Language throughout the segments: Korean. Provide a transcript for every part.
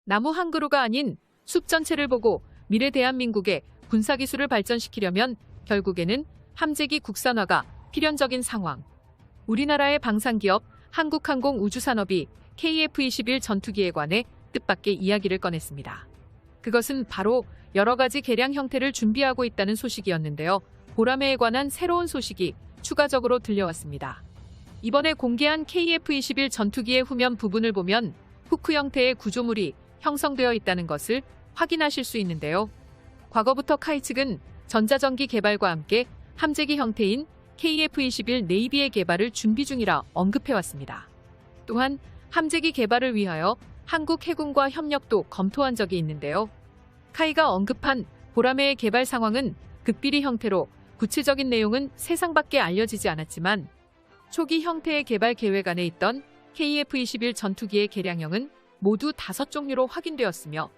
나무 한 그루가 아닌 숲 전체를 보고 미래 대한민국의 군사기술을 발전시키려면 결국에는 함재기 국산화가 필연적인 상황. 우리나라의 방산기업 한국항공우주산업이 KF-21 전투기에 관해 뜻밖의 이야기를 꺼냈습니다. 그것은 바로 여러 가지 개량 형태를 준비하고 있다는 소식이었는데요. 보라매에 관한 새로운 소식이 추가적으로 들려왔습니다. 이번에 공개한 KF-21 전투기의 후면 부분을 보면 후크 형태의 구조물이 형성되어 있다는 것을 확인하실 수 있는데요. 과거부터 카이 측은 전자전기 개발과 함께 함재기 형태인 KF-21 네이비의 개발을 준비 중이라 언급해왔습니다. 또한 함재기 개발을 위하여 한국 해군과 협력도 검토한 적이 있는데요. 카이가 언급한 보라매의 개발 상황은 극비리 형태로 구체적인 내용은 세상 밖에 알려지지 않았지만 초기 형태의 개발 계획 안에 있던 KF-21 전투기의 개량형은 모두 5종류로 확인되었으며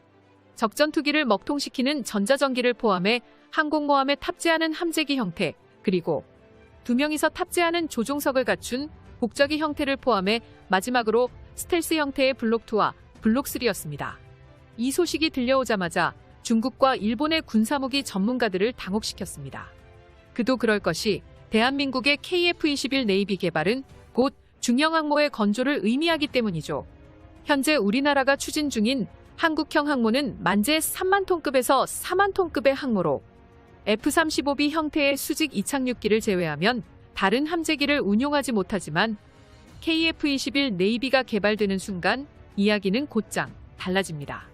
적전투기를 먹통시키는 전자전기를 포함해 항공모함에 탑재하는 함재기 형태, 그리고 2명이서 탑재하는 조종석을 갖춘 복저기 형태를 포함해 마지막으로 스텔스 형태의 블록2와 블록3였습니다. 이 소식이 들려오자마자 중국과 일본의 군사무기 전문가들을 당혹시켰습니다. 그도 그럴 것이 대한민국의 KF-21 네이비 개발은 곧 중형항모의 건조를 의미하기 때문이죠. 현재 우리나라가 추진 중인 한국형 항모는 만재 3만 톤급에서 4만 톤급의 항모로 F-35B 형태의 수직 이착륙기를 제외하면 다른 함재기를 운용하지 못하지만 KF-21 네이비가 개발되는 순간 이야기는 곧장 달라집니다.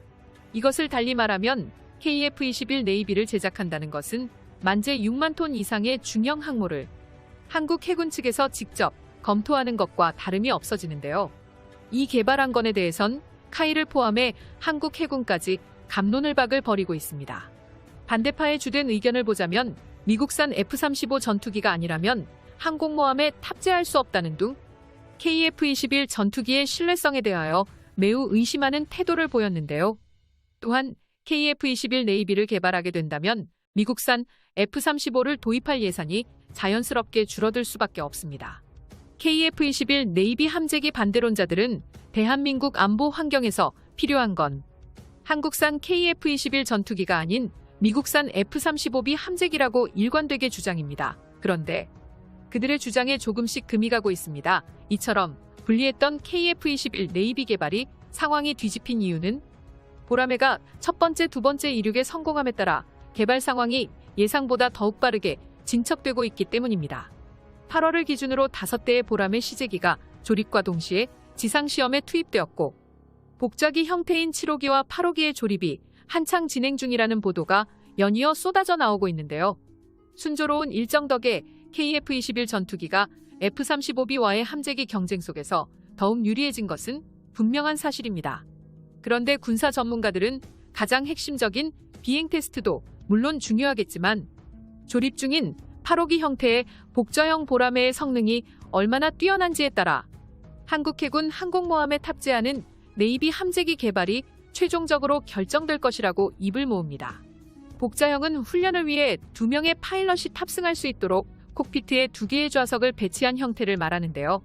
이것을 달리 말하면 KF-21 네이비를 제작한다는 것은 만재 6만 톤 이상의 중형 항모를 한국 해군 측에서 직접 검토하는 것과 다름이 없어지는데요. 이 개발 안건에 대해선 카이를 포함해 한국 해군까지 갑론을박을 벌이고 있습니다. 반대파의 주된 의견을 보자면 미국산 F-35 전투기가 아니라면 항공모함에 탑재할 수 없다는 등 KF-21 전투기의 신뢰성에 대하여 매우 의심하는 태도를 보였는데요. 또한 KF-21 네이비를 개발하게 된다면 미국산 F-35를 도입할 예산이 자연스럽게 줄어들 수밖에 없습니다. KF-21 네이비 함재기 반대론자들은 대한민국 안보 환경에서 필요한 건 한국산 KF-21 전투기가 아닌 미국산 F-35B 함재기라고 일관되게 주장입니다. 그런데 그들의 주장에 조금씩 금이 가고 있습니다. 이처럼 불리했던 KF-21 네이비 개발이 상황이 뒤집힌 이유는 보라매가 첫 번째, 두 번째 이륙에 성공함에 따라 개발 상황이 예상보다 더욱 빠르게 진척되고 있기 때문입니다. 8월을 기준으로 5대의 보라매 시제기가 조립과 동시에 지상시험에 투입되었고 복자기 형태인 7호기와 8호기의 조립이 한창 진행 중이라는 보도가 연이어 쏟아져 나오고 있는데요. 순조로운 일정 덕에 KF-21 전투기가 F-35B와의 함재기 경쟁 속에서 더욱 유리해진 것은 분명한 사실입니다. 그런데 군사 전문가들은 가장 핵심적인 비행 테스트도 물론 중요하겠지만 조립 중인 8호기 형태의 복저형 보라매의 성능이 얼마나 뛰어난지에 따라 한국해군 항공모함에 탑재하는 네이비 함재기 개발이 최종적으로 결정될 것이라고 입을 모읍니다. 복자형은 훈련을 위해 2명의 파일럿이 탑승할 수 있도록 콕피트에 2개의 좌석을 배치한 형태를 말하는데요.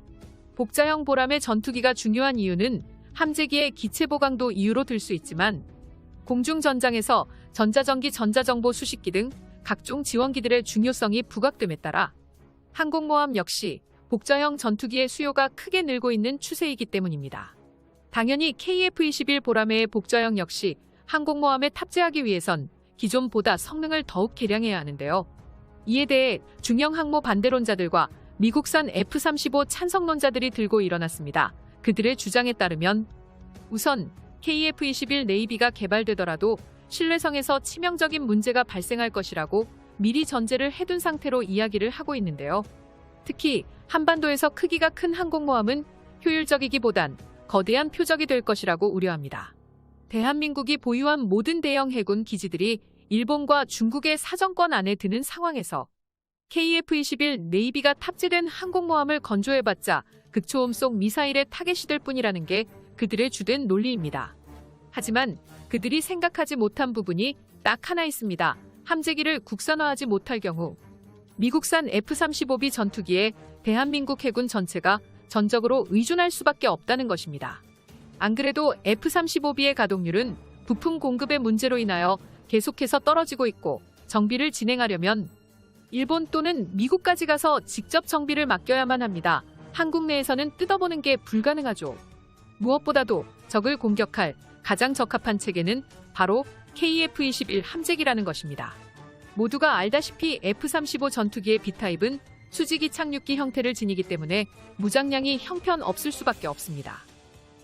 복자형 보라매 전투기가 중요한 이유는 함재기의 기체 보강도 이유로 들 수 있지만 공중전장에서 전자전기, 전자정보 수식기 등 각종 지원기들의 중요성이 부각됨에 따라 항공모함 역시 복자형 전투기의 수요가 크게 늘고 있는 추세이기 때문입니다. 당연히 KF-21 보라매의 복자형 역시 항공모함에 탑재하기 위해선 기존보다 성능을 더욱 개량해야 하는데요. 이에 대해 중형 항모 반대론자들과 미국산 F-35 찬성론자들이 들고 일어났습니다. 그들의 주장에 따르면 우선 KF-21 네이비가 개발되더라도 신뢰성에서 치명적인 문제가 발생할 것이라고 미리 전제를 해둔 상태로 이야기를 하고 있는데요. 특히 한반도에서 크기가 큰 항공모함은 효율적이기보단 거대한 표적이 될 것이라고 우려합니다. 대한민국이 보유한 모든 대형 해군 기지들이 일본과 중국의 사정권 안에 드는 상황에서 KF-21 네이비가 탑재된 항공모함을 건조해봤자 극초음 속 미사일의 타겟이 될 뿐이라는 게 그들의 주된 논리입니다. 하지만 그들이 생각하지 못한 부분이 딱 하나 있습니다. 함재기를 국산화하지 못할 경우 미국산 F-35B 전투기에 대한민국 해군 전체가 전적으로 의존할 수밖에 없다는 것입니다. 안 그래도 F-35B의 가동률은 부품 공급의 문제로 인하여 계속해서 떨어지고 있고 정비를 진행하려면 일본 또는 미국까지 가서 직접 정비를 맡겨야만 합니다. 한국 내에서는 뜯어보는 게 불가능하죠. 무엇보다도 적을 공격할 가장 적합한 체계는 바로 KF-21 함재기라는 것입니다. 모두가 알다시피 F-35 전투기의 B타입은 수직이 착륙기 형태를 지니기 때문에 무장량이 형편없을 수밖에 없습니다.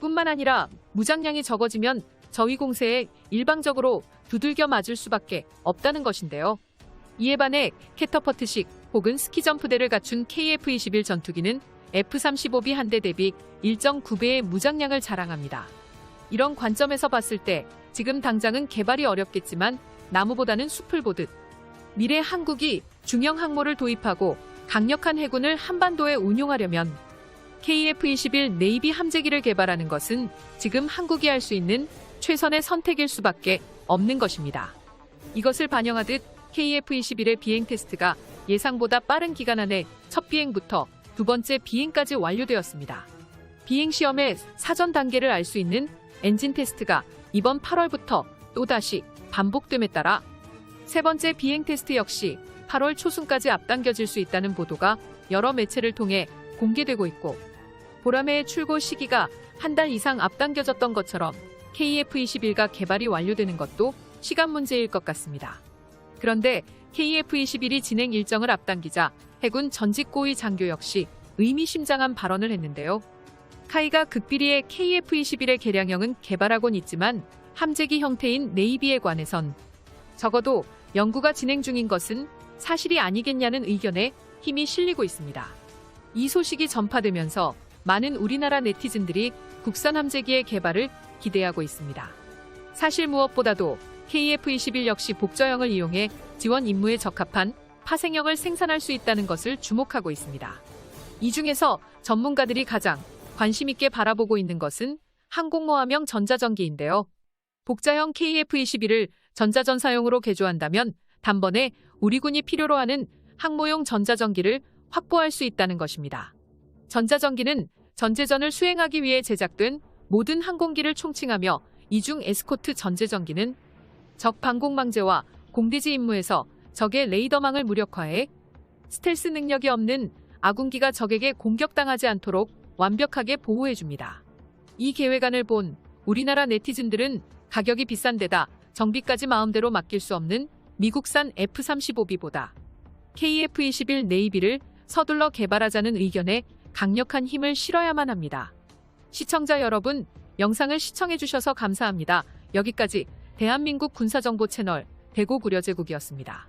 뿐만 아니라 무장량이 적어지면 저위 공세에 일방적으로 두들겨 맞을 수밖에 없다는 것인데요. 이에 반해 캐터퍼트식 혹은 스키점프대를 갖춘 KF-21 전투기는 F-35B 한 대 대비 1.9배의 무장량을 자랑합니다. 이런 관점에서 봤을 때 지금 당장은 개발이 어렵겠지만 나무보다는 숲을 보듯 미래 한국이 중형 항모를 도입하고 강력한 해군을 한반도에 운용하려면 KF-21 네이비 함재기를 개발하는 것은 지금 한국이 할 수 있는 최선의 선택일 수밖에 없는 것입니다. 이것을 반영하듯 KF-21의 비행 테스트가 예상보다 빠른 기간 안에 첫 비행부터 두 번째 비행까지 완료되었습니다. 비행 시험의 사전 단계를 알 수 있는 엔진 테스트가 이번 8월부터 또다시 반복됨에 따라 세 번째 비행 테스트 역시 8월 초순까지 앞당겨질 수 있다는 보도가 여러 매체를 통해 공개되고 있고 보라매의 출고 시기가 한 달 이상 앞당겨졌던 것처럼 KF-21가 개발이 완료되는 것도 시간 문제일 것 같습니다. 그런데 KF-21이 진행 일정을 앞당기자 해군 전직 고위 장교 역시 의미심장한 발언을 했는데요. 카이가 극비리의 KF-21의 개량형은 개발하곤 있지만 함재기 형태인 네이비에 관해선 적어도 연구가 진행 중인 것은 사실이 아니겠냐는 의견에 힘이 실리고 있습니다. 이 소식이 전파되면서 많은 우리나라 네티즌들이 국산 함재기의 개발을 기대하고 있습니다. 사실 무엇보다도 KF-21 역시 복저형을 이용해 지원 임무에 적합한 파생형을 생산할 수 있다는 것을 주목하고 있습니다. 이 중에서 전문가들이 가장 관심 있게 바라보고 있는 것은 항공모함형 전자전기인데요. 복자형 KF-21을 전자전사용으로 개조한다면 단번에 우리 군이 필요로 하는 항모용 전자전기를 확보할 수 있다는 것입니다. 전자전기는 전제전을 수행하기 위해 제작된 모든 항공기를 총칭하며 이중 에스코트 전제전기는 적 방공망제와 공대지 임무에서 적의 레이더망을 무력화해 스텔스 능력이 없는 아군기가 적에게 공격당하지 않도록 완벽하게 보호해줍니다. 이 계획안을 본 우리나라 네티즌들은 가격이 비싼 데다 정비까지 마음대로 맡길 수 없는 미국산 F-35B보다 KF-21 네이비를 서둘러 개발하자는 의견에 강력한 힘을 실어야만 합니다. 시청자 여러분, 영상을 시청해주셔서 감사합니다. 여기까지 대한민국 군사정보 채널 대고구려제국이었습니다.